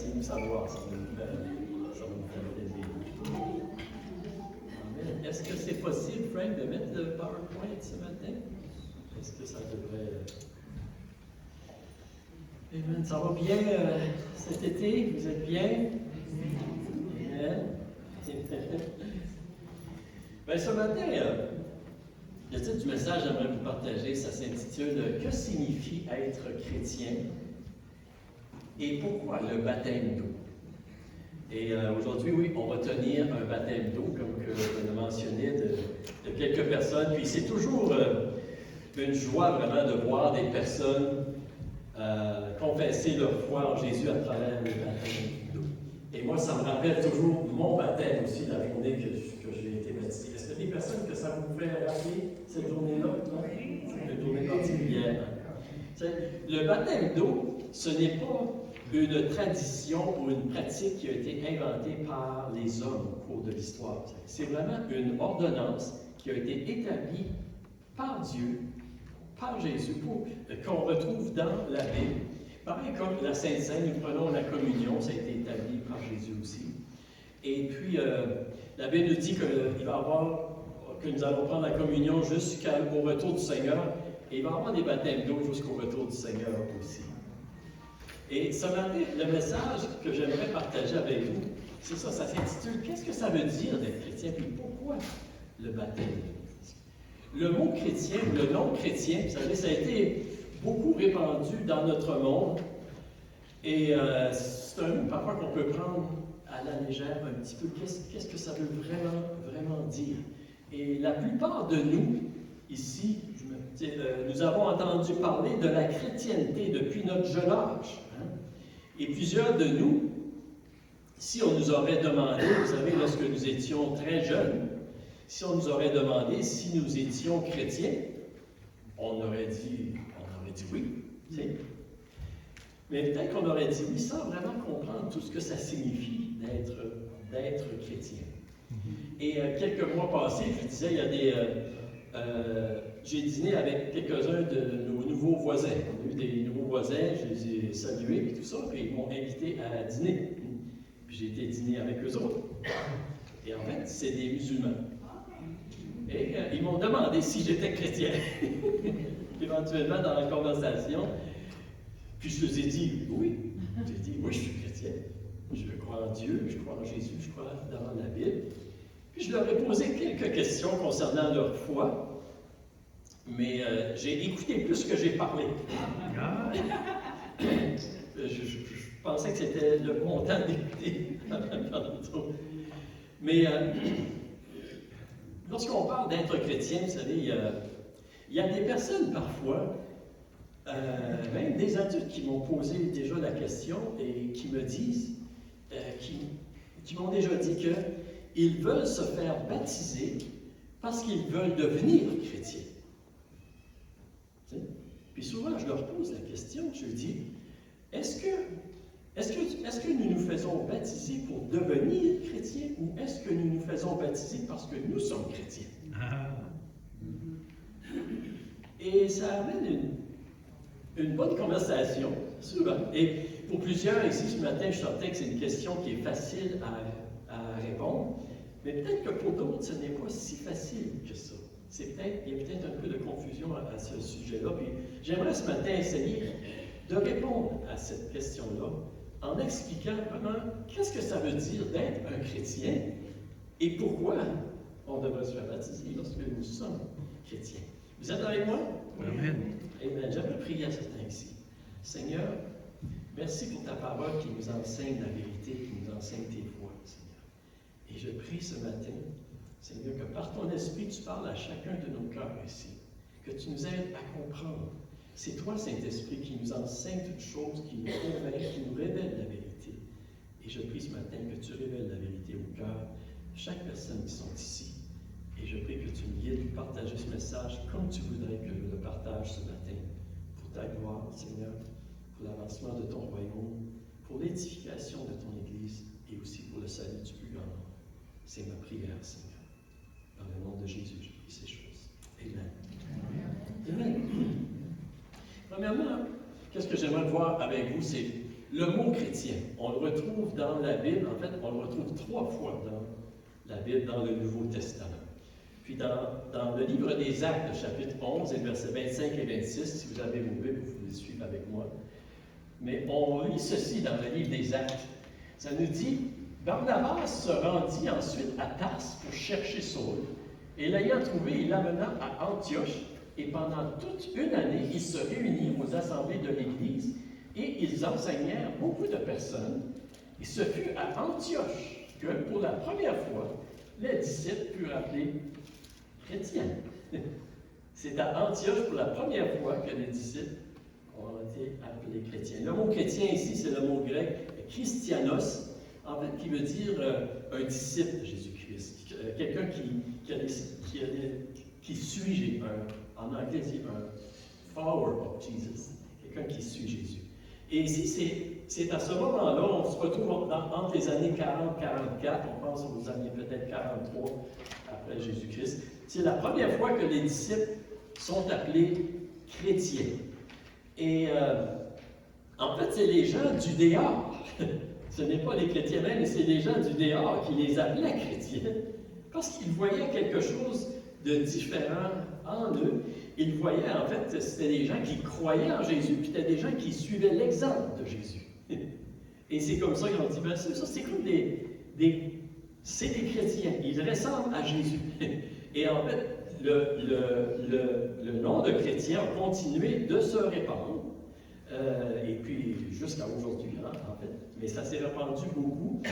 laissez-nous savoir, ça va nous faire plaisir. Amen. Est-ce que c'est possible, Frank, de mettre le PowerPoint ce matin? Est-ce que ça devrait... Amen. Ça va bien cet été? Vous êtes bien? Amen. Bien, ce matin, le titre du message que j'aimerais vous partager, ça s'intitule « Que signifie être chrétien et pourquoi le baptême d'eau ?» Et aujourd'hui, oui, on va tenir un baptême d'eau, comme que je l'ai mentionné de quelques personnes. Puis c'est toujours une joie vraiment de voir des personnes confesser leur foi en Jésus à travers le baptême d'eau. Et moi, ça me rappelle toujours mon baptême aussi, la journée que j'ai été baptisé. Est-ce qu'il y a des personnes que ça vous fait rappeler cette journée-là? Oui. C'est une journée particulière. Le baptême d'eau, ce n'est pas une tradition ou une pratique qui a été inventée par les hommes au cours de l'histoire. C'est vraiment une ordonnance qui a été établie par Dieu, par Jésus, qu'on retrouve dans la Bible. Pareil comme la Sainte Seine, nous prenons la communion, ça a été établi par Jésus aussi. Et puis, la Bible nous dit que nous allons prendre la communion jusqu'au retour du Seigneur, et il va y avoir des baptêmes d'eau jusqu'au retour du Seigneur aussi. Et ce matin, le message que j'aimerais partager avec vous, c'est ça s'intitule « Qu'est-ce que ça veut dire d'être chrétien, puis pourquoi le baptême ?» Le mot chrétien, le nom chrétien, vous savez, ça a été beaucoup répandu dans notre monde. Et c'est un mot parfois qu'on peut prendre à la légère un petit peu. Qu'est-ce que ça veut vraiment dire? Et la plupart de nous, ici, nous avons entendu parler de la chrétienté depuis notre jeune âge. Hein? Et plusieurs de nous, si on nous aurait demandé, vous savez, lorsque nous étions très jeunes, si on nous aurait demandé si nous étions chrétiens, on aurait dit oui. T'sais. Mais peut-être qu'on aurait dit oui sans vraiment comprendre tout ce que ça signifie d'être chrétien. Et quelques mois passés, je disais, il y a j'ai dîné avec quelques-uns de nos nouveaux voisins. On a eu des nouveaux voisins, je les ai salués et tout ça, puis ils m'ont invité à dîner. Puis j'ai été dîner avec eux autres. Et en fait, c'est des musulmans. Et ils m'ont demandé si j'étais chrétien. Éventuellement, dans la conversation. Puis je leur ai dit oui. J'ai dit oui, je suis chrétien. Je crois en Dieu, je crois en Jésus, je crois dans la Bible. Puis je leur ai posé quelques questions concernant leur foi. Mais j'ai écouté plus que j'ai parlé. Je pensais que c'était le bon temps d'écouter. Mais lorsqu'on parle d'être chrétien, vous savez, il y a des personnes parfois, même des adultes qui m'ont posé déjà la question et qui me disent, qui m'ont déjà dit qu'ils veulent se faire baptiser parce qu'ils veulent devenir chrétiens. Puis souvent, je leur pose la question, je leur dis, est-ce que nous nous faisons baptiser pour devenir chrétiens ou est-ce que nous nous faisons baptiser parce que nous sommes chrétiens? Et ça amène une bonne conversation, souvent. Et pour plusieurs ici ce matin, je sentais que c'est une question qui est facile à répondre, mais peut-être que pour d'autres, ce n'est pas si facile que ça. Il y a peut-être un peu de confusion à ce sujet-là. Puis j'aimerais ce matin essayer de répondre à cette question-là en expliquant vraiment qu'est-ce que ça veut dire d'être un chrétien et pourquoi on devrait se faire baptiser lorsque nous sommes chrétiens. Vous êtes avec moi? Amen. Amen. J'aimerais prier à ce temps-ci. Seigneur, merci pour ta parole qui nous enseigne la vérité, qui nous enseigne tes voies, Seigneur. Et je prie ce matin, Seigneur, que par ton esprit, tu parles à chacun de nos cœurs ici, que tu nous aides à comprendre. C'est toi, Saint-Esprit, qui nous enseigne toutes choses, qui nous convainc, qui nous révèle la vérité. Et je prie ce matin que tu révèles la vérité au cœur de chaque personne qui sont ici. Et je prie que tu me guides pour partager ce message comme tu voudrais que je le partage ce matin, pour ta gloire, Seigneur, pour l'avancement de ton royaume, pour l'édification de ton Église et aussi pour le salut du plus grand nombre. C'est ma prière, Seigneur. Dans le nom de Jésus, je prie ces choses. Amen. Amen. Premièrement, qu'est-ce que j'aimerais voir avec vous, c'est Le mot chrétien, on le retrouve dans la Bible, en fait, on le retrouve 3 fois dans la Bible, dans le Nouveau Testament. Puis dans le livre des Actes, chapitre 11, et versets 25 et 26, si vous avez vos Bibles, vous pouvez suivre avec moi. Mais on lit ceci dans le livre des Actes. Ça nous dit, Barnabas se rendit ensuite à Tarse pour chercher Saul, et l'ayant trouvé, il l'amena à Antioche, et pendant toute une année, ils se réunirent aux assemblées de l'Église, et ils enseignèrent beaucoup de personnes. Et ce fut à Antioche que, pour la première fois, les disciples furent appelés chrétiens. C'est à Antioche pour la première fois que les disciples ont été appelés chrétiens. Le mot chrétien ici, c'est le mot grec christianos, en fait, qui veut dire un disciple de Jésus-Christ, quelqu'un qui suit, en anglais, c'est un follower of Jesus, quelqu'un qui suit Jésus. Et ici, c'est à ce moment-là, on se retrouve entre les années 40-44, on pense aux années peut-être 43 après Jésus-Christ. C'est la première fois que les disciples sont appelés chrétiens. Et en fait, c'est les gens du dehors. Ce n'est pas les chrétiens même, mais c'est les gens du dehors qui les appelaient chrétiens. Parce qu'ils voyaient quelque chose de différent en eux. Ils voyaient, en fait, c'était des gens qui croyaient en Jésus, puis c'était des gens qui suivaient l'exemple de Jésus. Et c'est comme ça qu'ils ont dit, ben, ça c'est comme c'est des chrétiens, ils ressemblent à Jésus. Et en fait, le nom de chrétien a continué de se répandre, et puis jusqu'à aujourd'hui, hein, en fait. Mais ça s'est répandu beaucoup,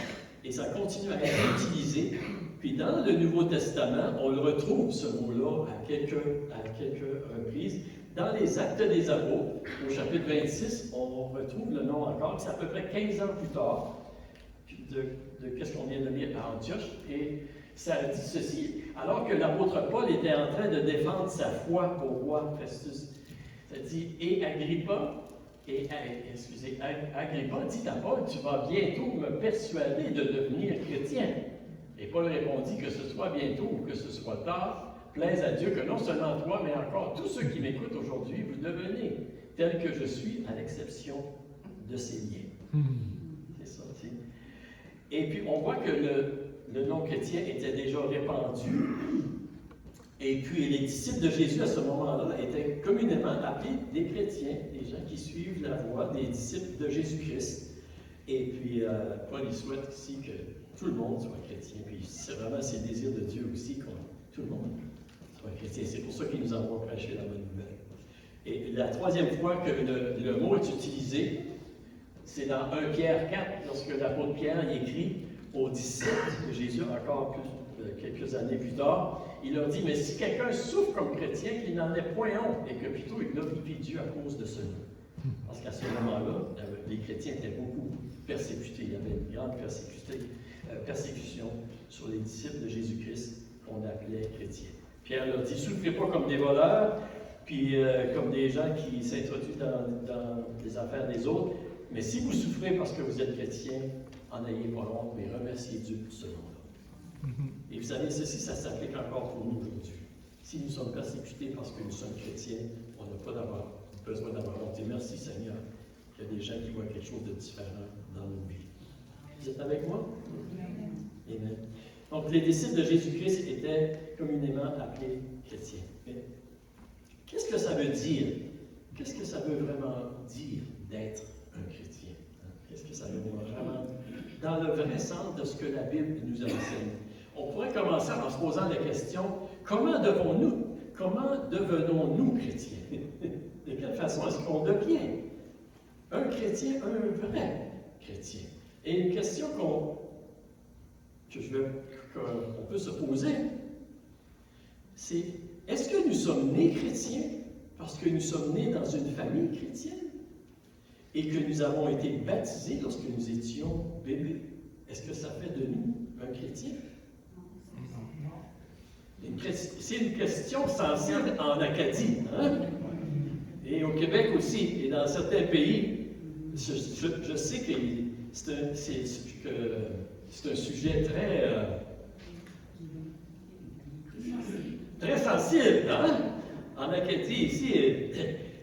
et ça continue à être utilisé. Puis dans le Nouveau Testament, on le retrouve, ce mot-là, à quelques reprises. Dans les Actes des Apôtres, au chapitre 26, on retrouve le nom encore, c'est à peu près 15 ans plus tard, de qu'est-ce qu'on vient de lire à Antioche, et ça dit ceci, alors que l'apôtre Paul était en train de défendre sa foi au roi Festus. Ça dit, et Agrippa dit à Paul, tu vas bientôt me persuader de devenir chrétien. Et Paul répondit, que ce soit bientôt ou que ce soit tard, plaise à Dieu que non seulement toi, mais encore tous ceux qui m'écoutent aujourd'hui, vous devenez tel que je suis, à l'exception de ces liens. C'est ça, aussi. Et puis, on voit que le nom chrétien était déjà répandu. Et puis, les disciples de Jésus, à ce moment-là, étaient communément appelés des chrétiens, des gens qui suivent la voie des disciples de Jésus-Christ. Et puis, Paul, il souhaite aussi que tout le monde soit chrétien. Puis, c'est vraiment ses désirs de Dieu aussi, que tout le monde soit chrétien. C'est pour ça qu'il nous envoie prêcher la bonne nouvelle. Et la troisième fois que le mot est utilisé, c'est dans 1 Pierre 4, lorsque l'apôtre Pierre écrit aux disciples de Jésus, encore quelques années plus tard, il leur dit, mais si quelqu'un souffre comme chrétien, qu'il n'en ait point honte, et que plutôt il glorifie Dieu à cause de ce nom. Parce qu'à ce moment-là, les chrétiens étaient beaucoup persécutés. Il y avait une grande persécution sur les disciples de Jésus-Christ qu'on appelait chrétiens. Pierre leur dit, souffrez pas comme des voleurs, puis comme des gens qui s'introduisent dans les affaires des autres, mais si vous souffrez parce que vous êtes chrétien, en ayez pas honte, mais remerciez Dieu pour ce nom-là. Et vous savez, ceci, ça s'applique encore pour nous aujourd'hui. Si nous sommes persécutés parce que nous sommes chrétiens, on n'a pas besoin d'avoir honte. Et merci Seigneur qu'il y a des gens qui voient quelque chose de différent dans nos vies. Vous êtes avec moi? Amen. Donc, les disciples de Jésus-Christ étaient communément appelés chrétiens. Mais qu'est-ce que ça veut dire? Qu'est-ce que ça veut vraiment dire d'être un chrétien? Qu'est-ce que ça veut dire vraiment dans le vrai sens de ce que la Bible nous enseigne? On pourrait commencer en se posant la question, comment devenons-nous chrétiens? De quelle façon est-ce qu'on devient un chrétien, un vrai chrétien? Et une question qu'on peut se poser, c'est, est-ce que nous sommes nés chrétiens parce que nous sommes nés dans une famille chrétienne et que nous avons été baptisés lorsque nous étions bébés? Est-ce que ça fait de nous un chrétien? C'est une question sensible en Acadie, hein? Et au Québec aussi, et dans certains pays. Je sais que c'est un sujet très sensible, hein? En Acadie, ici,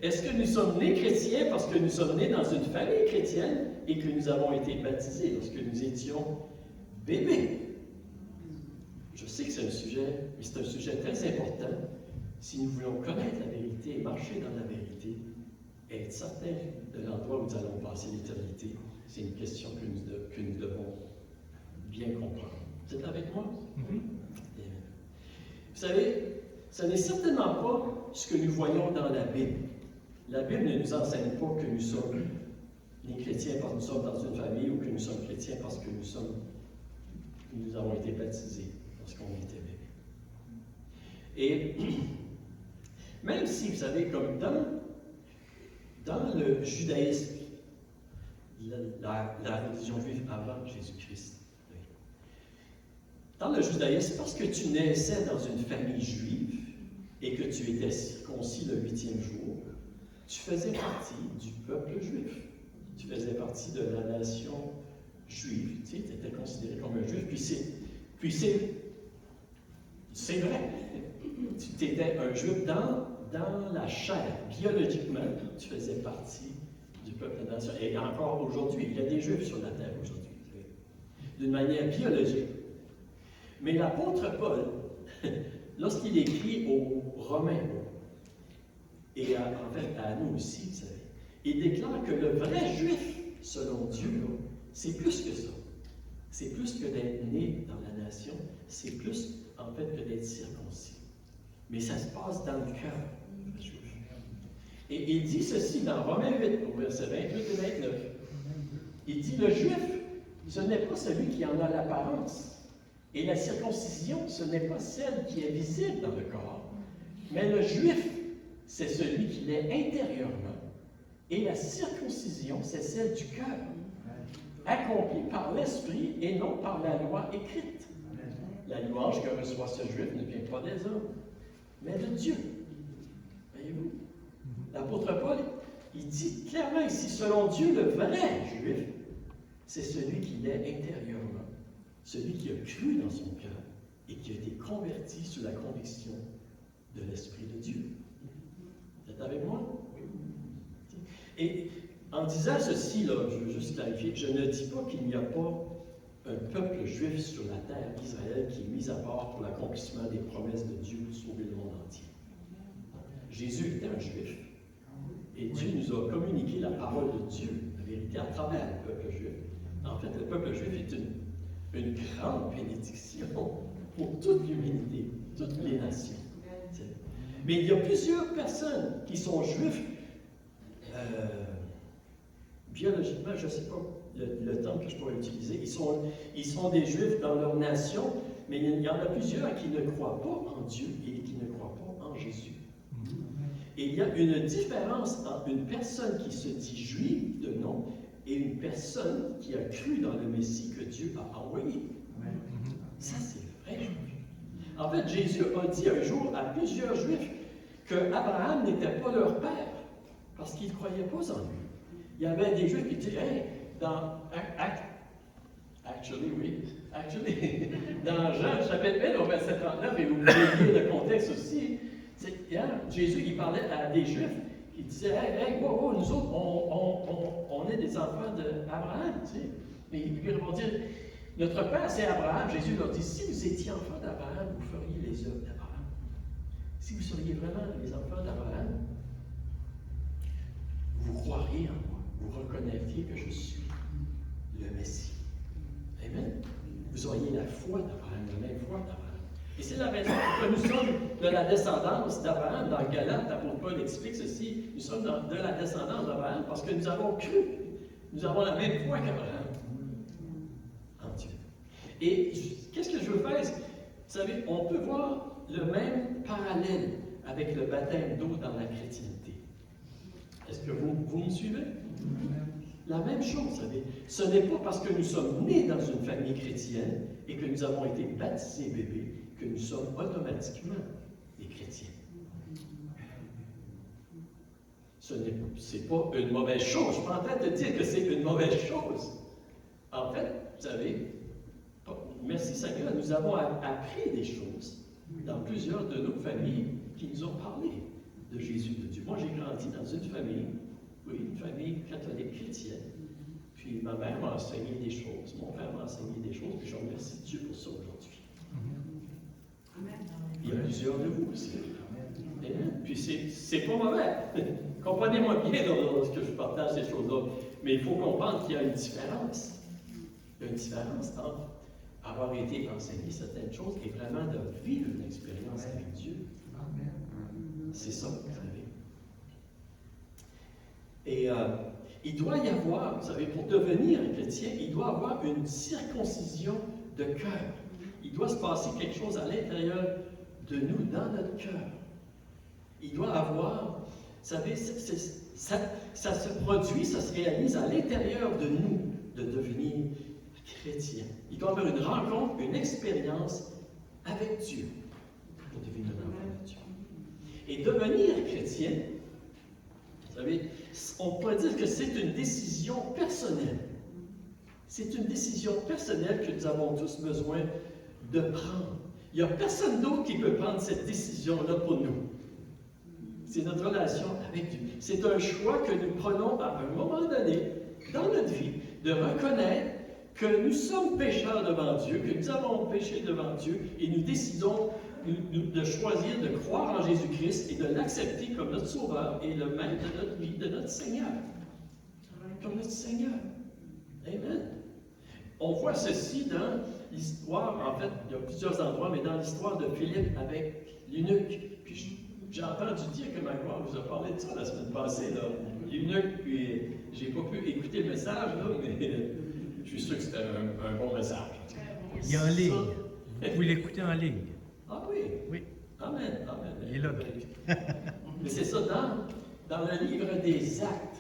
est-ce que nous sommes nés chrétiens parce que nous sommes nés dans une famille chrétienne, et que nous avons été baptisés lorsque nous étions bébés. Je sais que c'est un sujet, mais c'est un sujet très important si nous voulons connaître la vérité et marcher dans la vérité et être certains de l'endroit où nous allons passer l'éternité. C'est une question que nous devons bien comprendre. Vous êtes avec moi? Oui. Bien. Vous savez, ce n'est certainement pas ce que nous voyons dans la Bible. La Bible ne nous enseigne pas que nous sommes les chrétiens parce que nous sommes dans une famille ou que nous sommes chrétiens parce que nous avons été baptisés lorsqu'on était bébés. Et même si, vous savez, comme dans le judaïsme, la religion juive avant Jésus-Christ, oui. Dans le judaïsme, parce que tu naissais dans une famille juive et que tu étais circoncis le 8e jour, tu faisais partie du peuple juif. Tu faisais partie de la nation juive. Tu étais considéré comme un juif. Puis c'est vrai. Tu étais un juif dans la chair. Biologiquement, tu faisais partie du peuple de la nation. Et encore aujourd'hui, il y a des juifs sur la terre aujourd'hui. D'une manière biologique. Mais l'apôtre Paul, lorsqu'il écrit aux Romains, et en fait à nous aussi, vous savez, il déclare que le vrai juif, selon Dieu, c'est plus que ça. C'est plus que d'être né dans la nation, c'est plus, en fait, que d'être circoncis. Mais ça se passe dans le cœur, le juif. Et il dit ceci dans Romains 8, au verset 28 et 29. Il dit, le juif, ce n'est pas celui qui en a l'apparence. Et la circoncision, ce n'est pas celle qui est visible dans le corps. Mais le juif, c'est celui qui l'est intérieurement. Et la circoncision, c'est celle du cœur, accomplie par l'esprit et non par la loi écrite. La louange que reçoit ce juif ne vient pas des hommes, mais de Dieu. Voyez-vous? L'apôtre Paul, il dit clairement ici, selon Dieu, le vrai juif, c'est celui qui l'est intérieurement, celui qui a cru dans son cœur et qui a été converti sous la conviction de l'Esprit de Dieu. Vous êtes avec moi? Et en disant ceci, là, je veux juste clarifier, je ne dis pas qu'il n'y a pas un peuple juif sur la terre, Israël, qui est mis à part pour l'accomplissement des promesses de Dieu pour sauver le monde entier. Jésus était un juif, et Dieu nous a communiqué la parole de Dieu, la vérité, à travers le peuple juif. En fait, le peuple juif est une grande bénédiction pour toute l'humanité, toutes les nations. Mais il y a plusieurs personnes qui sont juifs biologiquement, je ne sais pas le terme que je pourrais utiliser, ils sont des juifs dans leur nation, mais il y en a plusieurs qui ne croient pas en Dieu et qui ne croient pas en Jésus. Et il y a une différence entre une personne qui se dit juive de nom et une personne qui a cru dans le Messie que Dieu a envoyé. Ça, c'est vrai. En fait, Jésus a dit un jour à plusieurs juifs qu'Abraham n'était pas leur père parce qu'ils ne croyaient pas en lui. Il y avait des juifs qui disaient, hey, dans dans Jean chapitre 1, au verset 39, et vous pouvez lire le contexte aussi, Jésus, il parlait à des juifs qui disaient, hey, wow, nous autres, on est des enfants d'Abraham, tu sais. Mais ils lui répondirent, notre père, c'est Abraham. Jésus leur dit, si vous étiez enfants d'Abraham, vous feriez les œuvres d'Abraham. Si vous seriez vraiment les enfants d'Abraham, vous croiriez en moi, vous reconnaîtriez que je suis le Messie. Amen. Vous auriez la foi d'Abraham, la même foi d'Abraham. Et c'est la raison que nous sommes de la descendance d'Abraham. Dans Galates, l'apôtre Paul explique ceci. Nous sommes de la descendance d'Abraham parce que nous avons cru. Nous avons la même foi qu'Abraham en Dieu. Et qu'est-ce que je veux faire? Vous savez, on peut voir le même parallèle avec le baptême d'eau dans la chrétienté. Est-ce que vous me suivez? La même chose, vous savez. Ce n'est pas parce que nous sommes nés dans une famille chrétienne et que nous avons été baptisés bébés que nous sommes automatiquement des chrétiens. Ce n'est pas une mauvaise chose. Je suis pas en train de dire que c'est une mauvaise chose. En fait, vous savez, merci Seigneur, nous avons appris des choses dans plusieurs de nos familles qui nous ont parlé de Jésus de Dieu. Moi, j'ai grandi dans une famille, oui, une famille catholique chrétienne. Puis ma mère m'a enseigné des choses, mon père m'a enseigné des choses, puis je remercie Dieu pour ça aujourd'hui. Il y a plusieurs de vous aussi. Amen. Puis c'est pas mauvais. Comprenez-moi bien lorsque je partage ces choses-là. Mais il faut comprendre qu'il y a une différence. Il y a une différence entre avoir été enseigné certaines choses et vraiment de vivre une expérience avec Dieu. C'est ça, vous savez. Et il doit y avoir, vous savez, pour devenir un chrétien, il doit y avoir une circoncision de cœur. Il doit se passer quelque chose à l'intérieur de nous, dans notre cœur. Il doit avoir, vous savez, ça se produit, ça se réalise à l'intérieur de nous, de devenir chrétien. Il doit y avoir une rencontre, une expérience avec Dieu pour devenir un enfant de Dieu. Et devenir chrétien, vous savez, on pourrait dire que c'est une décision personnelle. C'est une décision personnelle que nous avons tous besoin de prendre. Il n'y a personne d'autre qui peut prendre cette décision-là pour nous. C'est notre relation avec Dieu. C'est un choix que nous prenons à un moment donné dans notre vie, de reconnaître que nous sommes pécheurs devant Dieu, que nous avons péché devant Dieu, et nous décidons de choisir de croire en Jésus-Christ et de l'accepter comme notre Sauveur et le Maître de notre vie, de notre Seigneur. Comme notre Seigneur. Amen. On voit ceci dans l'histoire, en fait, il y a plusieurs endroits, mais dans l'histoire de Philippe avec l'eunuque. Puis j'ai entendu dire que Magloire vous a parlé de ça la semaine passée, là. L'eunuque, puis j'ai pas pu écouter le message, là, mais je suis sûr que c'était un bon message. Il est en ligne. Vous pouvez l'écouter en ligne. Ah oui? Oui. Amen, amen. Il est là. Mais c'est ça, dans le livre des Actes.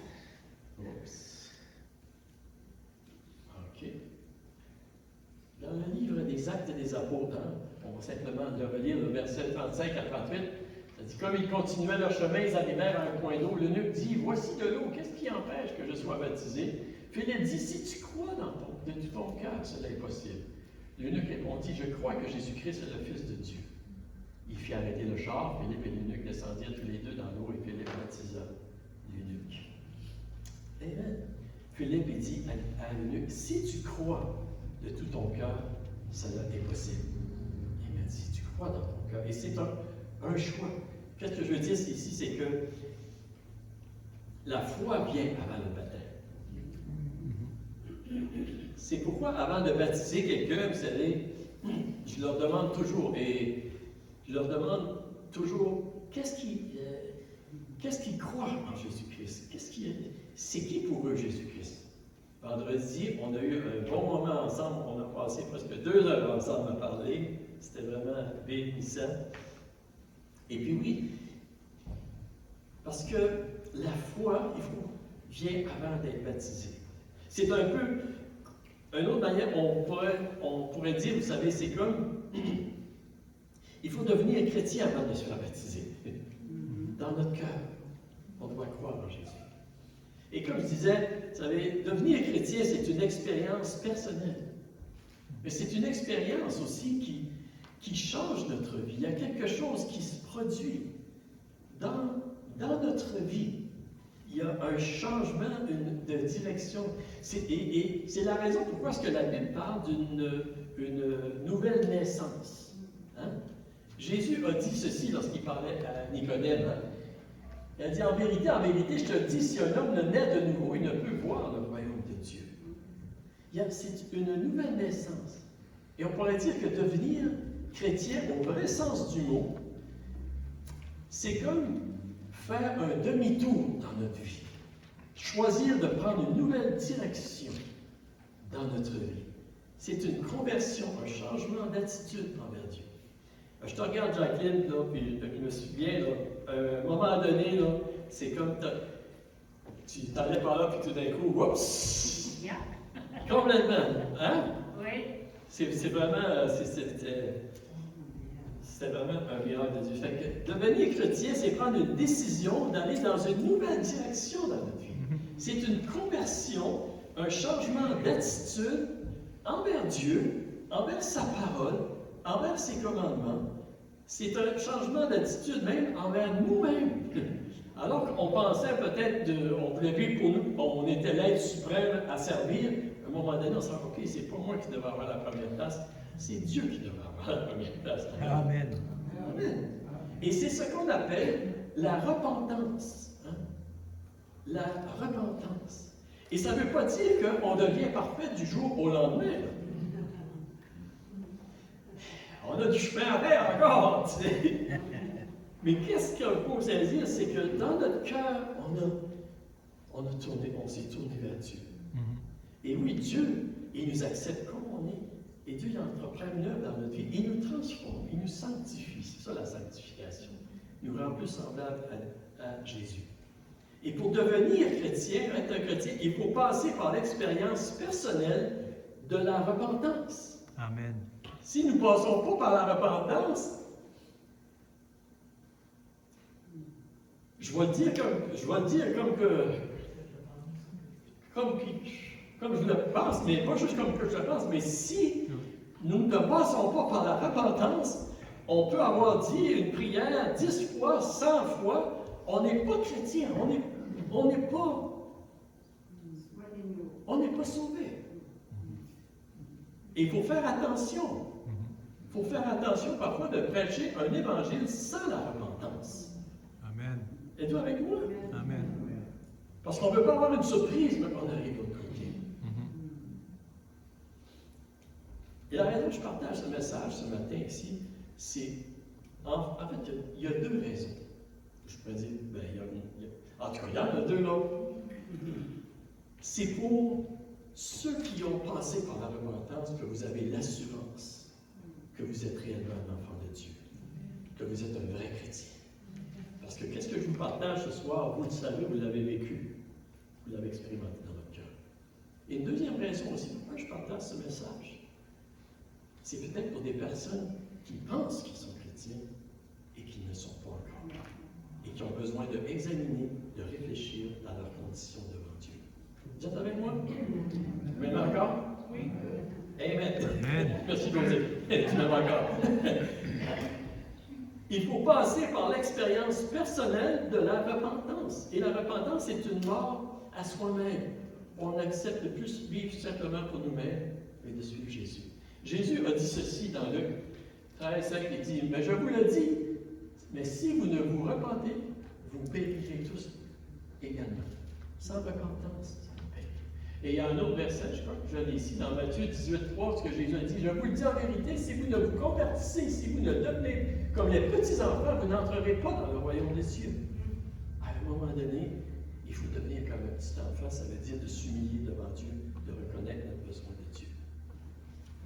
Oups. OK. Dans le livre des Actes des Apôtres, on va simplement le relire, le verset 35 à 38. Ça dit, comme ils continuaient leur chemin, ils arrivèrent à un point d'eau. L'eunuque dit, voici de l'eau, qu'est-ce qui empêche que je sois baptisé? Philippe dit, si tu crois de tout ton cœur, cela est possible. L'eunuque répondit, je crois que Jésus-Christ est le Fils de Dieu. Il fit arrêter le char, Philippe et l'eunuque descendirent tous les deux dans l'eau et Philippe baptisa l'eunuque. Amen. Philippe dit à l'eunuque, si tu crois de tout ton cœur, cela est possible. Il m'a dit, tu crois dans ton cœur. Et c'est un choix. Qu'est-ce que je veux dire ici, c'est que la foi vient avant le baptême. C'est pourquoi, avant de baptiser quelqu'un, vous savez, je leur demande toujours, qu'est-ce qu'ils croient en Jésus-Christ? C'est qui pour eux Jésus-Christ? Vendredi, on a eu un bon moment ensemble, on a passé presque 2 heures ensemble à parler, c'était vraiment bénissant. Et puis oui, parce que la foi, vient avant d'être baptisé. C'est un peu, une autre manière, on pourrait dire, vous savez, c'est comme, il faut devenir chrétien avant de se faire baptiser. Dans notre cœur, on doit croire en Jésus. Et comme je disais, vous savez, devenir chrétien, c'est une expérience personnelle. Mais c'est une expérience aussi qui change notre vie. Il y a quelque chose qui se produit dans notre vie. Il y a un changement de direction. Et c'est la raison pourquoi est-ce que la Bible parle d'une nouvelle naissance. Hein? Jésus a dit ceci lorsqu'il parlait à Nicodème. Hein? Il a dit, en vérité, je te le dis, si un homme ne naît de nouveau, il ne peut voir le royaume de Dieu. C'est une nouvelle naissance. Et on pourrait dire que devenir chrétien, au vrai sens du mot, c'est comme faire un demi-tour dans notre vie. Choisir de prendre une nouvelle direction dans notre vie. C'est une conversion, un changement d'attitude envers Dieu. Je te regarde, Jacqueline, là, puis je me souviens, là, à un moment donné, là, c'est comme tu t'allais par là, puis tout d'un coup, oups! Yeah. Complètement. Hein? Oui. C'est vraiment, c'était vraiment un miracle de Dieu. Fait que devenir chrétien, c'est prendre une décision d'aller dans une nouvelle direction dans notre vie. C'est une conversion, un changement d'attitude envers Dieu, envers sa parole, envers ses commandements. C'est un changement d'attitude même envers nous-mêmes. Alors qu'on pensait peut-être, on voulait vivre pour nous, on était l'être suprême à servir, à un moment donné, on s'est dit, OK, c'est pas moi qui devais avoir la première place, c'est Dieu qui devait avoir la première place. Amen. Amen. Et c'est ce qu'on appelle la repentance. Hein? La repentance. Et ça ne veut pas dire qu'on devient parfait du jour au lendemain. On a du chemin à faire encore, tu sais. Mais qu'est-ce qu'il faut saisir, c'est que dans notre cœur, on s'est tourné vers Dieu. Et oui, Dieu, il nous accepte comme on est. Et Dieu, il entreprend une œuvre dans notre vie. Il nous transforme, il nous sanctifie. C'est ça la sanctification. Il nous rend plus semblable à Jésus. Et pour devenir chrétien, être un chrétien, il faut passer par l'expérience personnelle de la repentance. Amen. Si nous ne passons pas par la repentance, je vais le dire comme je le pense, mais pas juste comme que je le pense, mais si nous ne passons pas par la repentance, on peut avoir dit une prière 10 fois, 100 fois, on n'est pas chrétien, on n'est pas sauvé. Et il faut faire attention. Il faut faire attention parfois de prêcher un évangile sans la repentance. Amen. Êtes-vous avec moi? Amen. Parce qu'on ne veut pas avoir une surprise quand on arrive de l'autre côté. Et la raison que je partage ce message ce matin ici, c'est, en fait, il y a deux raisons. Je pourrais dire, en tout cas, il y en a deux là. C'est pour ceux qui ont passé par la repentance que vous avez l'assurance que vous êtes réellement un enfant de Dieu, que vous êtes un vrai chrétien. Parce que qu'est-ce que je vous partage ce soir, vous le savez, vous l'avez vécu, vous l'avez expérimenté dans votre cœur. Et une deuxième raison aussi pourquoi je partage ce message, c'est peut-être pour des personnes qui pensent qu'ils sont chrétiens et qui ne sont pas encore, et qui ont besoin d'examiner, de réfléchir à leurs conditions devant Dieu. Vous êtes avec moi? Vous m'aimez encore? Oui. Amen. Amen. Merci, José. Tu m'aimes encore. Il faut passer par l'expérience personnelle de la repentance. Et la repentance, c'est une mort à soi-même. On accepte de plus vivre simplement pour nous-mêmes et de suivre Jésus. Jésus a dit ceci dans Luc 13, 5, il dit, mais je vous le dis, mais si vous ne vous repentez, vous périrez tous également. Sans repentance, ça vous périt. Et il y a un autre verset, je crois que je l'ai ici, dans Matthieu 18, 3, ce que Jésus a dit, je vous le dis en vérité, si vous ne vous convertissez, si vous ne devenez comme les petits-enfants, vous n'entrerez pas dans le royaume des cieux. À un moment donné, il faut devenir comme un petit enfant, ça veut dire de s'humilier devant Dieu, de reconnaître notre besoin de Dieu.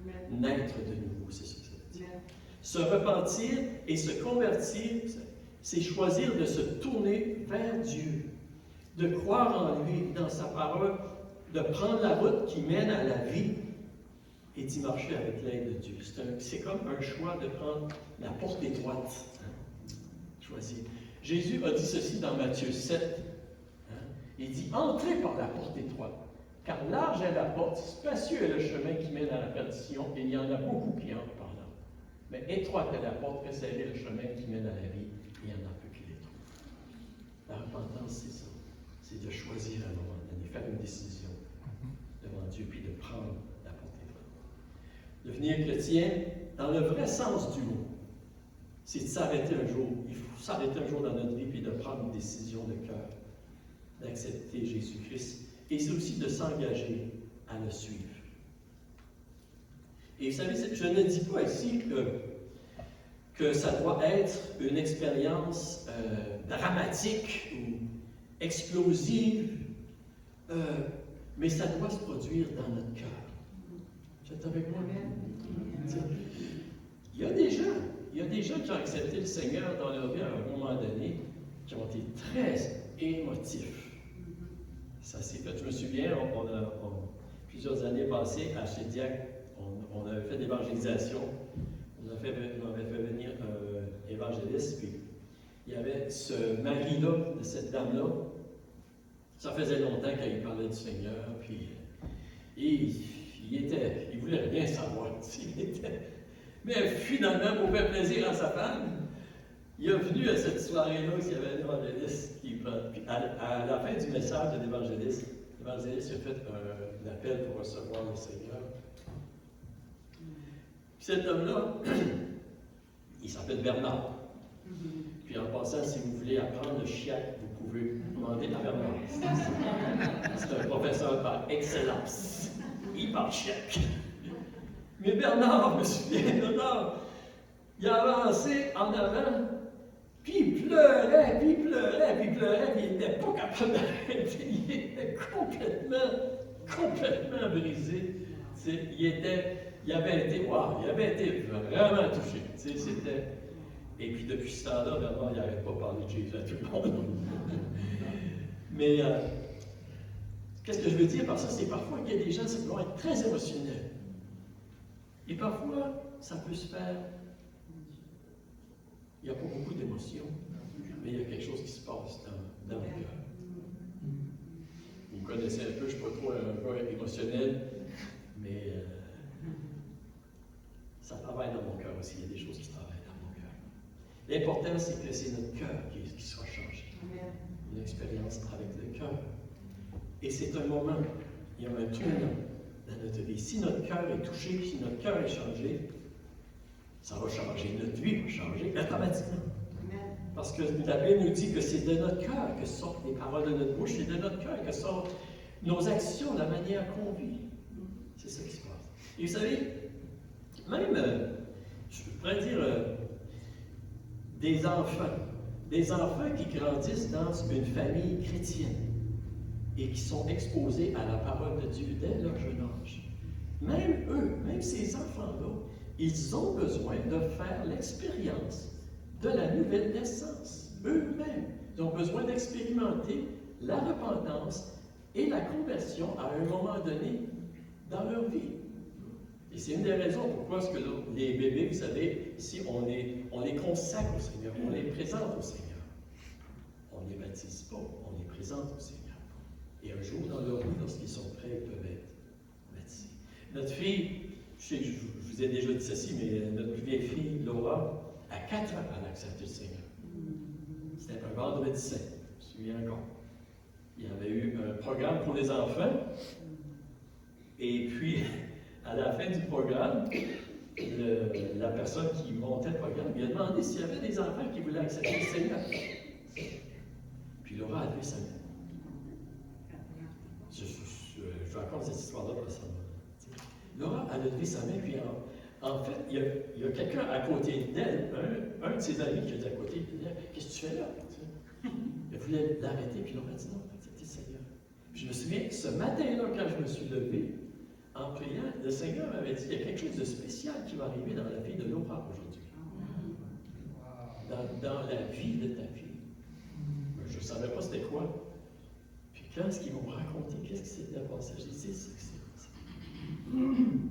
Amen. Naître de nouveau, c'est ce que ça veut dire. Amen. Se repentir et se convertir, c'est choisir de se tourner vers Dieu, de croire en lui, dans sa parole, de prendre la route qui mène à la vie et d'y marcher avec l'aide de Dieu. C'est comme un choix de prendre la porte étroite. Hein? Choisir. Jésus a dit ceci dans Matthieu 7. Hein? Il dit, entrez par la porte étroite, car large est la porte, spacieux est le chemin qui mène à la perdition, et il y en a beaucoup qui entrent par là. Mais étroite est la porte, resserré le chemin qui mène à la vie, et il y en a peu qui les trouvent. La repentance, c'est ça. C'est de choisir à un moment donné, faire une décision devant Dieu, puis de prendre la porte étroite. Devenir chrétien, dans le vrai sens du mot, c'est de s'arrêter un jour. Il faut s'arrêter un jour dans notre vie, puis de prendre une décision de cœur, d'accepter Jésus-Christ. Et c'est aussi de s'engager à le suivre. Et vous savez, je ne dis pas ici que ça doit être une expérience dramatique ou explosive, mais ça doit se produire dans notre cœur. Vous êtes avec moi? Il y a des gens qui ont accepté le Seigneur dans leur vie à un moment donné, qui ont été très émotifs. Ça s'est fait. Je me souviens, plusieurs années passées, à Chédiac, on avait fait l'évangélisation. On avait fait venir un évangéliste, puis il y avait ce mari-là, de cette dame-là. Ça faisait longtemps qu'il parlait du Seigneur, puis il voulait rien savoir. Mais finalement, pour faire plaisir à sa femme, Il est venu à cette soirée-là où il y avait un évangéliste qui, puis à la fin du message de l'évangéliste a fait un appel pour recevoir le Seigneur. Puis cet homme-là, il s'appelle Bernard. Puis en passant, si vous voulez apprendre le chiac, vous pouvez demander à Bernard. C'est un professeur par excellence. Il parle chiac. Mais Bernard, je me souviens, Bernard, il a avancé en avant, puis il pleurait, puis il pleurait, puis il pleurait, puis il n'était pas capable d'arrêter. Il était complètement brisé. Il avait été vraiment touché. Et puis depuis ce temps-là, Bernard, il n'arrête pas de parler de Jésus à tout le monde. Mais qu'est-ce que je veux dire par ça? C'est parfois qu'il y a des gens qui vont être très émotionnels. Et parfois, ça peut se faire. Il n'y a pas beaucoup d'émotions, mais il y a quelque chose qui se passe dans le cœur. Vous me connaissez un peu, je ne suis pas trop un peu émotionnel, mais ça travaille dans mon cœur aussi. Il y a des choses qui travaillent dans mon cœur. L'important, c'est que c'est notre cœur qui soit changé. Une expérience avec le cœur. Et c'est un moment, il y a un tournant dans notre vie. Si notre cœur est touché, si notre cœur est changé, ça va changer. Notre vie va changer automatiquement. Parce que la Bible nous dit que c'est de notre cœur que sortent les paroles de notre bouche, c'est de notre cœur que sortent nos actions, la manière qu'on vit. C'est ça qui se passe. Et vous savez, même, je pourrais dire, des enfants qui grandissent dans une famille chrétienne et qui sont exposés à la parole de Dieu dès leur jeune âge. Même eux, même ces enfants-là, ils ont besoin de faire l'expérience de la nouvelle naissance, eux-mêmes. Ils ont besoin d'expérimenter la repentance et la conversion à un moment donné dans leur vie. Et c'est une des raisons pourquoi est-ce que les bébés, vous savez, si on les consacre au Seigneur, on les présente au Seigneur. On ne les baptise pas, on les présente au Seigneur. Et un jour dans leur vie, lorsqu'ils sont prêts, ils peuvent être baptisés. Notre fille, je sais que je vous ai déjà dit ceci, mais notre plus vieille fille, Laura, à 4 ans, elle a accepté le Seigneur. C'était un vendredi saint, je me souviens encore. Il y avait eu un programme pour les enfants, et puis, à la fin du programme, la personne qui montait le programme lui a demandé s'il y avait des enfants qui voulaient accepter le Seigneur. Puis Laura a levé sa main. Je raconte cette histoire-là parce que Laura a levé sa main, puis en fait, il y a quelqu'un à côté d'elle, un de ses amis qui était à côté, il dit « Qu'est-ce que tu fais là? » Il voulait l'arrêter, puis Laura a dit « Non, acceptez le Seigneur. » Puis je me souviens, ce matin-là, quand je me suis levé, en priant, le Seigneur m'avait dit, il y a quelque chose de spécial qui va arriver dans la vie de Laura aujourd'hui. Dans la vie de ta fille. Je ne savais pas c'était quoi. Puis quand est-ce qu'ils m'ont raconté, qu'est-ce qui s'était passé, j'ai dit, c'est ça que c'est passé.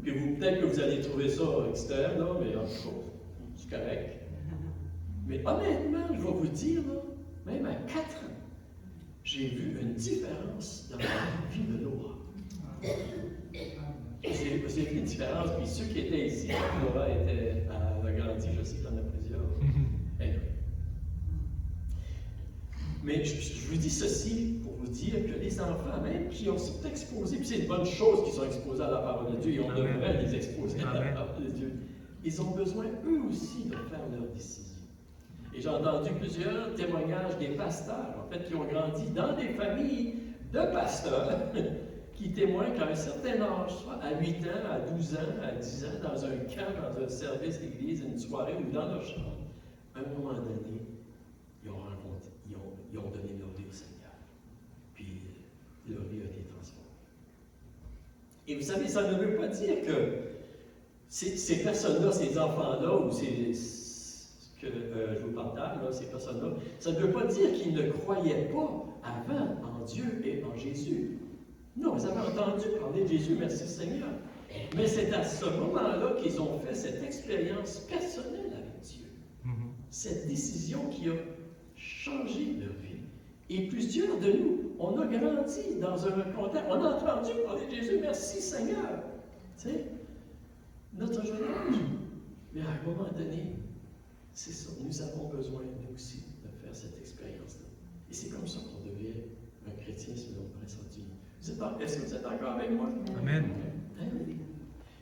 Puis peut-être que vous allez trouver ça externe, là, mais en tout cas, c'est correct. Mais honnêtement, je vais vous dire, là, même à 4 ans, j'ai vu une différence dans la vie de Laura. J'ai vu une différence, puis ceux qui étaient ici, Laura a grandi, je sais qu'il y en a plusieurs. Anyway. Mais je vous dis ceci pour vous dire que les enfants, même qui sont exposés, puis c'est une bonne chose qu'ils sont exposés à la parole de Dieu, et on devrait les exposer à la parole de Dieu, ils ont besoin eux aussi de faire leurs décisions. Et j'ai entendu plusieurs témoignages des pasteurs, en fait, qui ont grandi dans des familles de pasteurs, qui témoignent qu'à un certain âge, soit à 8 ans, à 12 ans, à 10 ans, dans un camp, dans un service d'église, une soirée ou dans leur chambre, à un moment donné, ils ont donné leur vie au Seigneur. Puis leur vie a été transformée. Et vous savez, ça ne veut pas dire que ces personnes-là, ces enfants-là, ou ce que je vous partage, là, ces personnes-là, ça ne veut pas dire qu'ils ne croyaient pas avant en Dieu et en Jésus. Non, ils avaient entendu parler de Jésus, merci Seigneur. Mais c'est à ce moment-là qu'ils ont fait cette expérience personnelle avec Dieu. Cette décision qui a changé leur vie. Et plusieurs de nous, on a grandi dans un contexte, on a entendu parler de Jésus, merci Seigneur. Tu sais, notre jeune âge. Mais à un moment donné, C'est ça. Nous avons besoin, nous aussi, de faire cette expérience-là. Et c'est comme ça qu'on devient un chrétien selon le prince Dieu. Est-ce que vous êtes encore avec moi? Amen.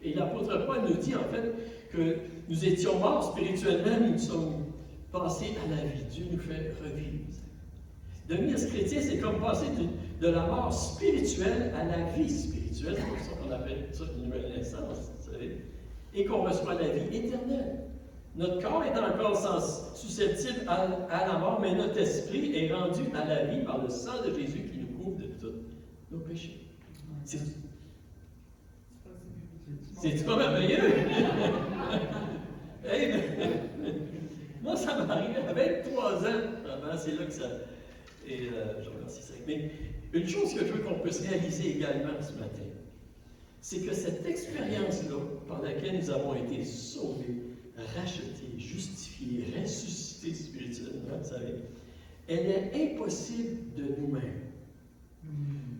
Et l'apôtre Paul nous dit en fait que nous étions morts spirituellement, nous sommes passés à la vie. Dieu nous fait revivre. Devenir chrétien, c'est comme passer de la mort spirituelle à la vie spirituelle. C'est pour ça qu'on appelle ça une nouvelle naissance, vous savez. Et qu'on reçoit la vie éternelle. Notre corps est encore susceptible à la mort, mais notre esprit est rendu à la vie par le sang de Jésus qui nous couvre de tous nos péchés. C'est pas merveilleux? Hey, moi, ça m'est arrivé à 23 ans. C'est là que ça. Et je remercie ça. Mais une chose que je veux qu'on puisse réaliser également ce matin, c'est que cette expérience-là, par laquelle nous avons été sauvés, rachetés, justifiés, ressuscités spirituellement, vous savez, elle est impossible de nous-mêmes.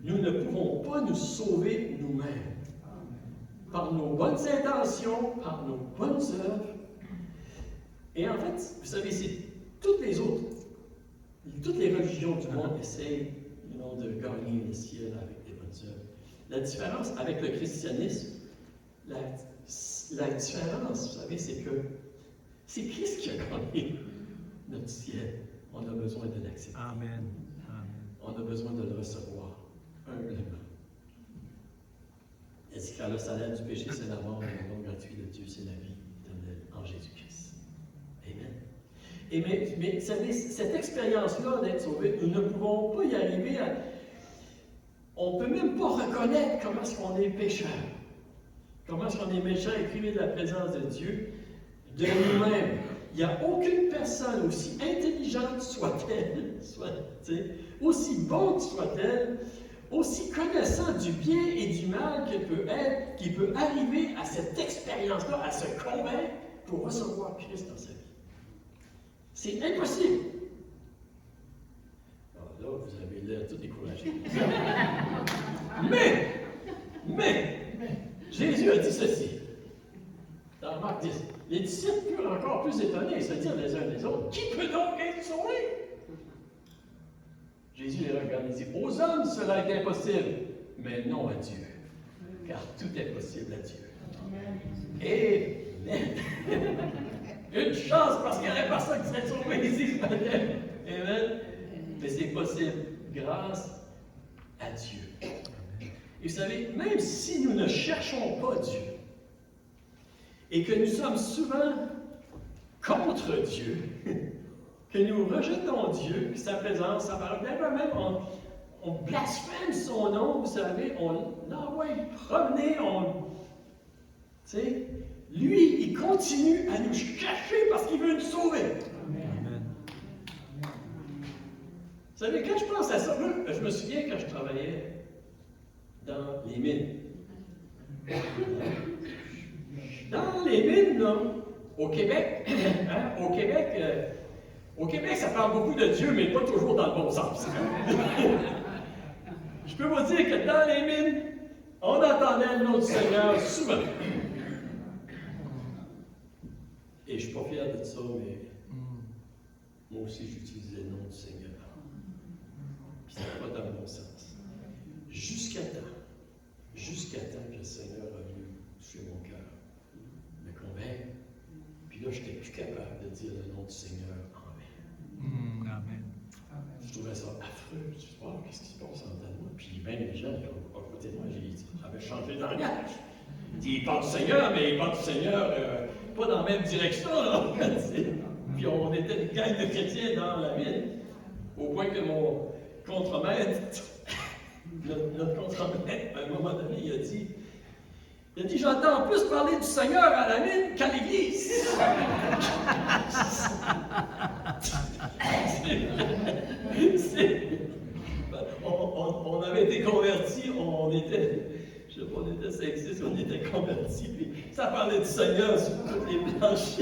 Nous ne pouvons pas nous sauver nous-mêmes. Par nos bonnes intentions, par nos bonnes œuvres. Et en fait, vous savez, c'est toutes les religions du monde essayent de gagner le ciel avec des bonnes œuvres. La différence avec le christianisme, la différence, vous savez, c'est que c'est Christ qui a gagné notre ciel. On a besoin de l'accepter. Amen. On a besoin de le recevoir humblement. Elle dit car le salaire du péché, c'est la mort, et le don gratuit de Dieu, c'est la vie éternelle en Jésus-Christ. Amen. Mais vous savez, cette expérience-là d'être sauvé, nous ne pouvons pas y arriver à. On ne peut même pas reconnaître comment est-ce qu'on est pécheur. Comment est-ce qu'on est méchant et privé de la présence de Dieu, de nous-mêmes. Il n'y a aucune personne, aussi intelligente soit-elle, aussi bonne soit-elle, aussi connaissant du bien et du mal qu'elle peut être, qui peut arriver à cette expérience-là, à se convaincre pour recevoir Christ dans sa vie. C'est impossible. Alors là, vous avez l'air tout découragé. Mais, Jésus a dit ceci. Dans Marc 10, les disciples furent encore plus étonnés, se dirent les uns des autres, qui peut donc être sauvé? Jésus les regarde et dit, aux hommes cela est impossible, mais non à Dieu, car tout est possible à Dieu. Et une chance, parce qu'il n'y aurait personne qui serait sauvé ici ce matin. Amen. Mais c'est possible grâce à Dieu. Et vous savez, même si nous ne cherchons pas Dieu, et que nous sommes souvent contre Dieu, que nous rejetons Dieu, sa présence, sa parole, même on blasphème son nom, vous savez, on l'envoie promener, tu sais, lui, il continue à nous cacher parce qu'il veut nous sauver. Amen. Vous savez, quand je pense à ça, je me souviens quand je travaillais dans les mines. Dans les mines, là, au Québec, au Québec, ça parle beaucoup de Dieu, mais pas toujours dans le bon sens. Je peux vous dire que dans les mines, on entendait le nom du Seigneur souvent. Et je ne suis pas fier de ça, mais moi aussi, j'utilisais le nom du Seigneur. Puis ça n'a pas dans le bon sens. Jusqu'à temps que le Seigneur a venu toucher mon cœur, me convaincre. Puis là, je n'étais plus capable de dire le nom du Seigneur en vain. Amen. Je trouvais ça affreux. Je me suis dit, wow, qu'est-ce qui se passe en dedans de moi? Puis même les gens qui ont à côté de moi, j'avais changé de langage. Il parle du Seigneur, mais il parle du Seigneur pas dans la même direction. Là. Puis on était une gang de chrétiens dans la ville, au point que mon contremaître, notre contremaître, à un moment donné, il a dit, j'entends plus parler du Seigneur à la mine qu'à l'église. On avait été convertis, on était 5-6, on était convertis, puis ça parlait du Seigneur sur toutes les planches.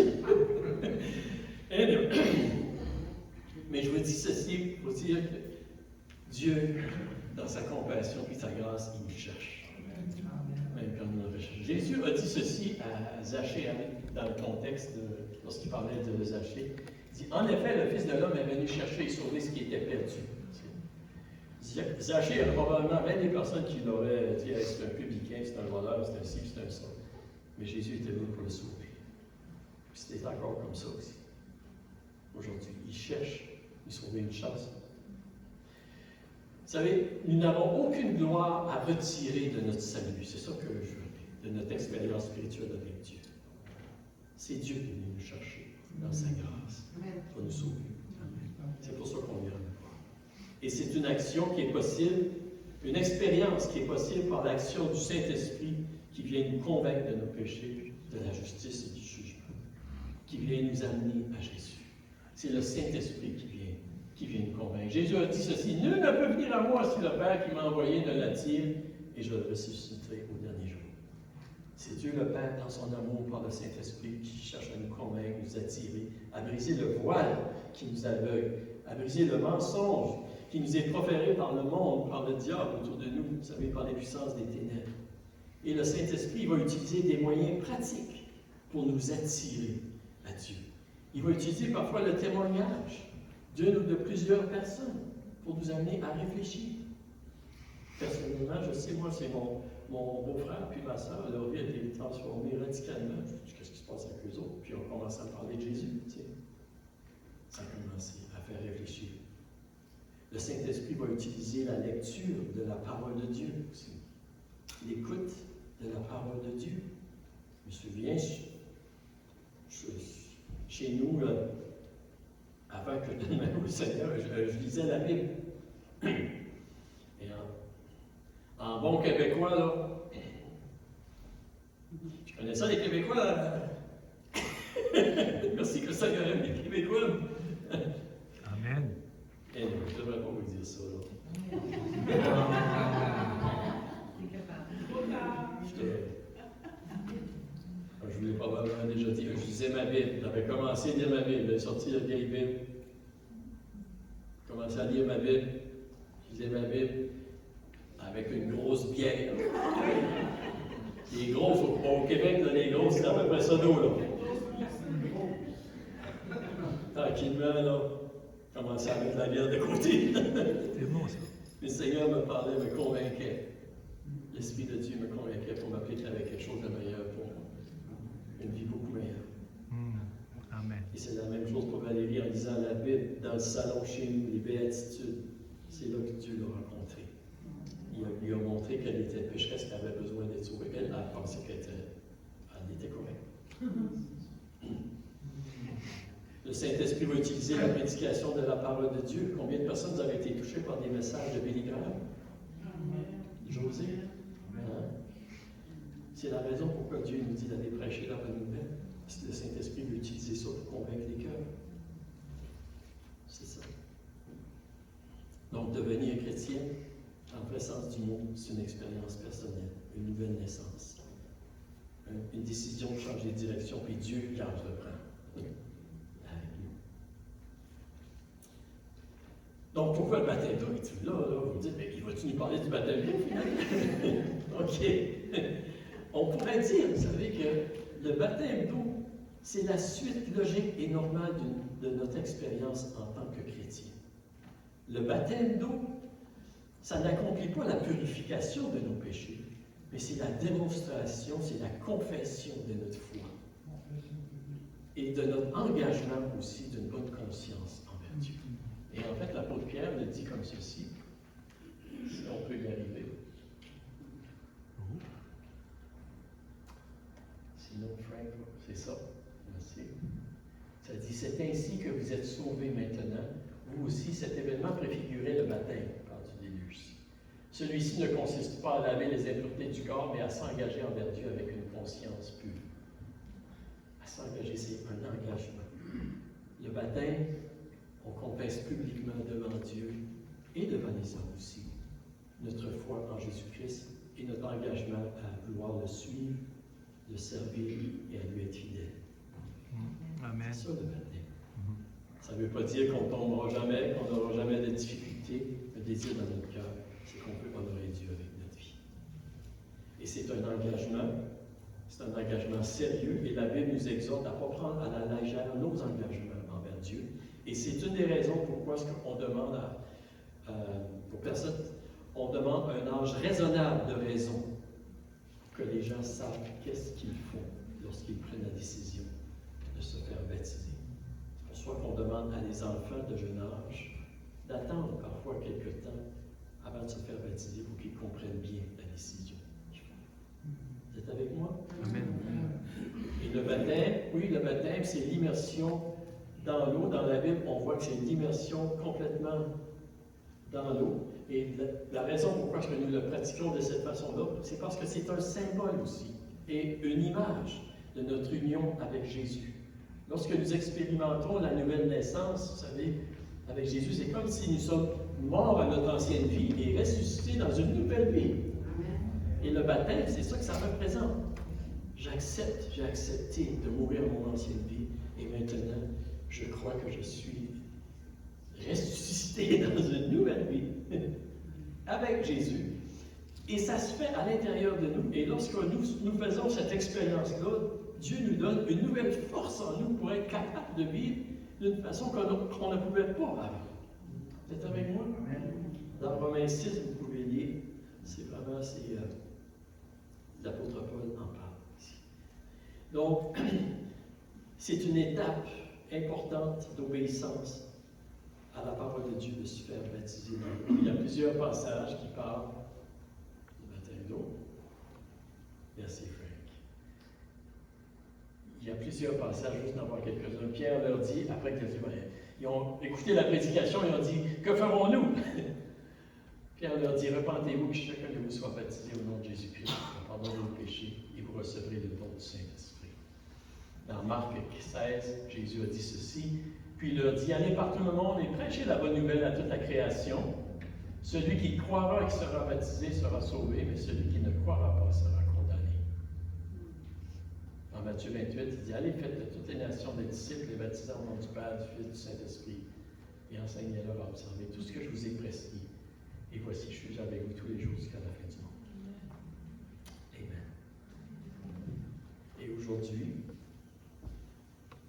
Mais je vous dis ceci, il faut dire que Dieu, dans sa compassion et sa grâce, il nous cherche. Même Jésus a dit ceci à Zachée, dans le contexte, lorsqu'il parlait de Zachée. Il dit, en effet, le Fils de l'homme est venu chercher et sauver ce qui était perdu. Zachée a probablement bien des personnes qui l'auraient dit, hey, c'est un publicain, c'est un voleur, c'est un ci, c'est un ça. Mais Jésus était venu pour le sauver. Puis c'était encore comme ça aussi. Aujourd'hui, il cherche, il sauver une chasse. Vous savez, nous n'avons aucune gloire à retirer de notre salut. C'est ça que je veux dire, de notre expérience spirituelle avec Dieu. C'est Dieu qui est venu nous chercher dans sa grâce pour nous sauver. C'est pour ça qu'on vient. Et c'est une action qui est possible, une expérience qui est possible par l'action du Saint-Esprit qui vient nous convaincre de nos péchés, de la justice et du jugement, qui vient nous amener à Jésus. C'est le Saint-Esprit qui vient nous convaincre. Jésus a dit ceci, « Nul ne peut venir à moi si le Père qui m'a envoyé ne l'attire, et je le ressusciterai au dernier jour. » C'est Dieu le Père, dans son amour par le Saint-Esprit, qui cherche à nous convaincre, nous attirer, à briser le voile qui nous aveugle, à briser le mensonge qui nous est proféré par le monde, par le diable autour de nous, vous savez, par les puissances des ténèbres. Et le Saint-Esprit va utiliser des moyens pratiques pour nous attirer à Dieu. Il va utiliser parfois le témoignage d'une ou de plusieurs personnes pour nous amener à réfléchir. Personnellement, je sais, moi, c'est mon beau-frère puis ma soeur, leur vie a été transformée radicalement. Je me dis, qu'est-ce qui se passe avec eux autres? Puis on commence à parler de Jésus, tu sais. Ça a commencé à faire réfléchir. Le Saint-Esprit va utiliser la lecture de la parole de Dieu aussi. L'écoute de la parole de Dieu. Je me souviens, chez nous, avant que je donne au Seigneur, je lisais la Bible. Et en bon québécois, là, je connais ça les Québécois, là. Merci que le Seigneur aime les Québécois. Amen. Et je ne devrais pas vous dire ça, là. Je vous l'ai probablement déjà dit, je lisais ma Bible. J'avais commencé à lire ma Bible, j'avais sorti la vieille Bible. J'ai commencé à lire ma Bible. Je lisais ma Bible avec une grosse bière. Les grosses, au Québec, là, les grosses, c'est à peu près ça d'eau, là. Tranquillement, là, je commençais à mettre la bière de côté. C'est bon, ça. Le Seigneur me parlait, me convainquait. L'Esprit de Dieu me convainquait pour m'appliquer avec quelque chose de meilleur pour moi. Une vie beaucoup meilleure. Amen. Et c'est la même chose pour Valérie en lisant la Bible dans le salon chez nous, les béatitudes. C'est là que Dieu l'a rencontrée. Il lui a montré qu'elle était pécheresse, qu'elle avait besoin d'être sauvée. Elle a pensé qu'elle était correcte. Le Saint-Esprit va utiliser la prédication de la parole de Dieu. Combien de personnes avaient été touchées par des messages de Billy Graham? José? Hein? C'est la raison pourquoi Dieu nous dit d'aller prêcher la bonne nouvelle. Le Saint-Esprit veut utiliser ça pour convaincre les cœurs. C'est ça. Donc, devenir chrétien, en vrai sens du mot, c'est une expérience personnelle, une nouvelle naissance, une décision de changer de direction, puis Dieu qui entreprend avec nous. Donc, pourquoi le baptême d'eau? Là, vous me dites, mais vas-tu nous parler du baptême d'eau, finalement? OK. On pourrait dire, vous savez, que le baptême d'eau, c'est la suite logique et normale de notre expérience en tant que chrétien. Le baptême d'eau, ça n'accomplit pas la purification de nos péchés, mais c'est la démonstration, c'est la confession de notre foi et de notre engagement aussi d'une bonne conscience envers Dieu. Et en fait, l'apôtre Pierre le dit comme ceci, si on peut y arriver. Sinon, Frank, c'est ça. Merci. Ça dit, c'est ainsi que vous êtes sauvés maintenant. Vous aussi, cet événement préfigurait le baptême, par du déluge. Celui-ci ne consiste pas à laver les impuretés du corps, mais à s'engager envers Dieu avec une conscience pure. À s'engager, c'est un engagement. Le baptême, on confesse publiquement devant Dieu et devant les hommes aussi notre foi en Jésus-Christ et notre engagement à vouloir le suivre, le servir et à lui être fidèle. Amen. C'est ça le baptême. Ça ne veut pas dire qu'on ne tombera jamais, qu'on n'aura jamais de difficultés. Le désir dans notre cœur, c'est qu'on peut honorer Dieu avec notre vie. Et c'est un engagement sérieux, et la Bible nous exhorte à ne pas prendre à la légère nos engagements envers Dieu. Et c'est une des raisons pourquoi on demande aux personnes, on demande un âge raisonnable de raison, pour que les gens savent qu'est-ce qu'ils font lorsqu'ils prennent la décision de se faire baptiser. C'est pour ça qu'on demande à des enfants de jeune âge d'attendre parfois quelques temps avant de se faire baptiser pour qu'ils comprennent bien la décision qu'ils font. Vous êtes avec moi? Amen. Et le baptême, c'est l'immersion dans l'eau. Dans la Bible, on voit que c'est une immersion complètement dans l'eau. Et la raison pourquoi nous le pratiquons de cette façon-là, c'est parce que c'est un symbole aussi et une image de notre union avec Jésus. Lorsque nous expérimentons la nouvelle naissance, vous savez, avec Jésus, c'est comme si nous sommes morts à notre ancienne vie et ressuscités dans une nouvelle vie. Et le baptême, c'est ça que ça représente. J'ai accepté de mourir à mon ancienne vie et maintenant, je crois que je suis ressuscité dans une nouvelle vie avec Jésus. Et ça se fait à l'intérieur de nous. Et lorsque nous faisons cette expérience-là, Dieu nous donne une nouvelle force en nous pour être capable de vivre d'une façon qu'on ne pouvait pas avant. Vous êtes avec moi? Dans Romains 6, vous pouvez lire. C'est vraiment, l'apôtre Paul en parle ici. Donc, c'est une étape importante d'obéissance à la parole de Dieu de se faire baptiser dans l'eau. Il y a plusieurs passages qui parlent du baptême d'eau. Merci Frank. Il y a plusieurs passages, juste d'en voir quelques-uns. Pierre leur dit, après qu'ils ils ont écouté la prédication, ils ont dit, que ferons-nous? Pierre leur dit, repentez-vous que chacun de vous soit baptisé au nom de Jésus-Christ, pour pardon de vos péchés, et vous recevrez le don du Saint-Esprit. Dans Marc 16, Jésus a dit ceci, puis il leur dit, allez par tout le monde et prêchez la bonne nouvelle à toute la création. Celui qui croira et qui sera baptisé sera sauvé, mais celui qui ne croira pas sera condamné. Dans Matthieu 28, il dit, allez, faites de toutes les nations des disciples, les baptisant au nom du Père, du Fils, du Saint-Esprit, et enseignez-leur à observer tout ce que je vous ai prescrit. Et voici, je suis avec vous tous les jours jusqu'à la fin du monde. Amen. Et aujourd'hui,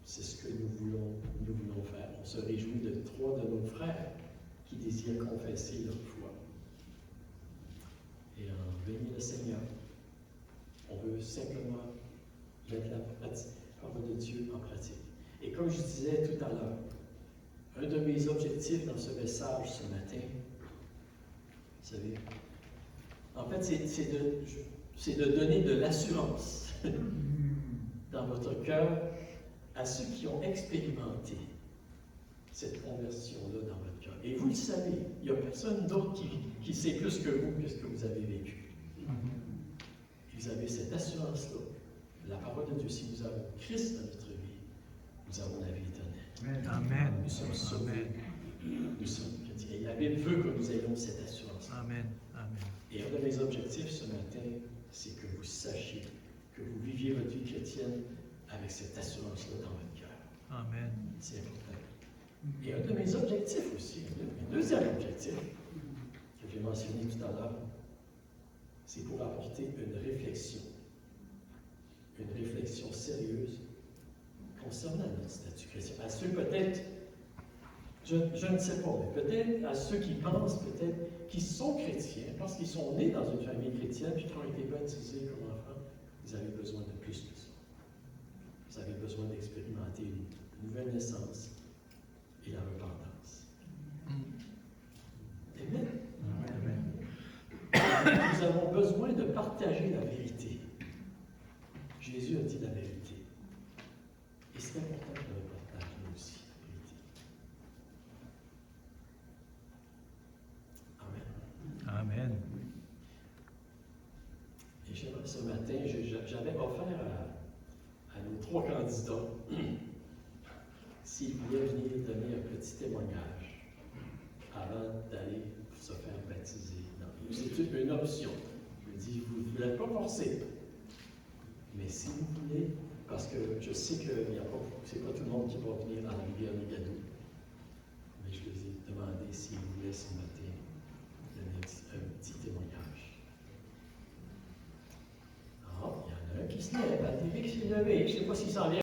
c'est ce que nous voulons faire. On se réjouit de 3 de nos frères qui désirent confesser leur foi. Et en bénir le Seigneur, on veut simplement mettre la parole de Dieu en pratique. Et comme je disais tout à l'heure, un de mes objectifs dans ce message ce matin, vous savez, en fait, c'est de donner de l'assurance dans votre cœur à ceux qui ont expérimenté cette conversion-là dans votre cœur. Et vous le savez, il n'y a personne d'autre qui sait plus que vous qu'est-ce que vous avez vécu. Et vous avez cette assurance-là. La parole de Dieu, si nous avons Christ dans notre vie, nous avons la vie éternelle. Amen. Nous sommes sauvés. Amen. Nous sommes chrétiens. Et la Bible veut que nous ayons cette assurance. Amen. Amen. Et un de mes objectifs ce matin, c'est que vous sachiez, que vous viviez votre vie chrétienne avec cette assurance-là dans votre cœur. Amen. C'est important. Et un de mes objectifs aussi, le deuxième objectif que j'ai mentionné tout à l'heure, c'est pour apporter une réflexion sérieuse concernant notre statut chrétien. À ceux peut-être, je ne sais pas, mais peut-être à ceux qui pensent, peut-être, qui sont chrétiens, parce qu'ils sont nés dans une famille chrétienne, puis qui ont été baptisés comme enfants, vous avez besoin de plus que ça. Vous avez besoin d'expérimenter une nouvelle naissance et la repentance. Amen. Amen. Nous avons besoin de partager la vérité. Jésus a dit la vérité. Et c'est important que nous partagions nous aussi la vérité. Amen. Amen. Et j'aimerais ce matin, j'avais offert à nos 3 candidats s'ils voulaient venir donner un petit témoignage avant d'aller se faire baptiser. C'est une option. Je dis, vous ne l'êtes pas forcé. Mais si vous voulez, parce que je sais que c'est pas tout le monde qui va venir à la rivière Nigado, mais je les ai demandé s'ils voulaient ce matin donner un petit témoignage. lever. Je ne sais pas s'il s'en vient